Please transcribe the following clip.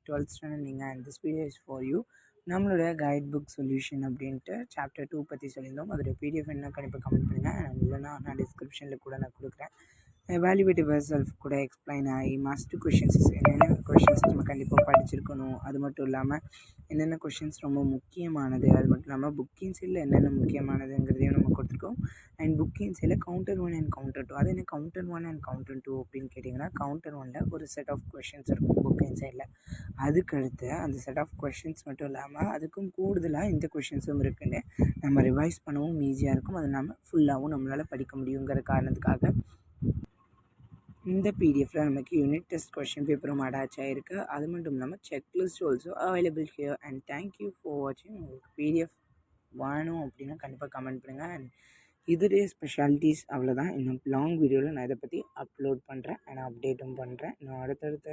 12th standard நீங்கள் and this video is for you. நம்மளுடைய guide book solution அப்படின்ட்டு chapter 2 பற்றி சொல்லியிருந்தோம். அதோட பிடிஎஃப் என்ன கண்டிப்பாக கமெண்ட் பண்ணுங்கள். இல்லைனா நான் டிஸ்கிரிப்ஷனில் கூட நான் கொடுக்குறேன். எவாலுவேட் யுவர் செல்ஃப் கூட எக்ஸ்பிளைன் ஆகி மஸ்ட் கொஷின்ஸ் என்னென்ன கொஷின்ஸ் நம்ம கண்டிப்பாக படிச்சிருக்கணும், அது மட்டும் இல்லாமல் என்னென்ன கொஷின்ஸ் ரொம்ப முக்கியமானது, அது மட்டும் இல்லாமல் புக்கிங் சைடில் என்னென்ன முக்கியமானதுங்கிறதையும் நம்ம கொடுத்துருக்கோம். அண்ட் புக்கிங் சைடில் கவுண்டர் 1 அண்ட் கவுண்டர் 2. அது என்ன கவுண்டர் 1 அண்ட் கவுண்டர் 2 அப்படின்னு கேட்டிங்கன்னா, கவுண்டர் 1ல் ஒரு செட் ஆஃப் கொஷின்ஸ் இருக்கும் புக்கிங் சைடில். அதுக்கடுத்து அந்த செட் ஆஃப் கொஷின்ஸ் மட்டும் இல்லாமல் அதுக்கும் கூடுதலாக இந்த கொஷின்ஸும் இருக்குன்னு நம்ம ரிவைஸ் பண்ணவும் ஈஸியாக இருக்கும். அது நம்ம ஃபுல்லாகவும் நம்மளால் படிக்க முடியுங்கிற காரணத்துக்காக இந்த பிடிஎஃப்பில் நமக்கு யூனிட் டெஸ்ட் கொஷின் பேப்பரும் அட்டாச் ஆகிருக்கு. அது மட்டும் இல்லாமல் checklist also available here. And thank you for வாட்சிங். உங்களுக்கு பிடிஎஃப் வேணும் அப்படின்னா கண்டிப்பாக கமெண்ட் பண்ணுங்கள். அண்ட் இதுடைய ஸ்பெஷாலிட்டிஸ் அவ்வளோதான். இன்னும் லாங் வீடியோவில் நான் இதை பற்றி அப்லோட் பண்ணுறேன் அண்ட் அப்டேட்டும் பண்ணுறேன். நான் அடுத்தடுத்த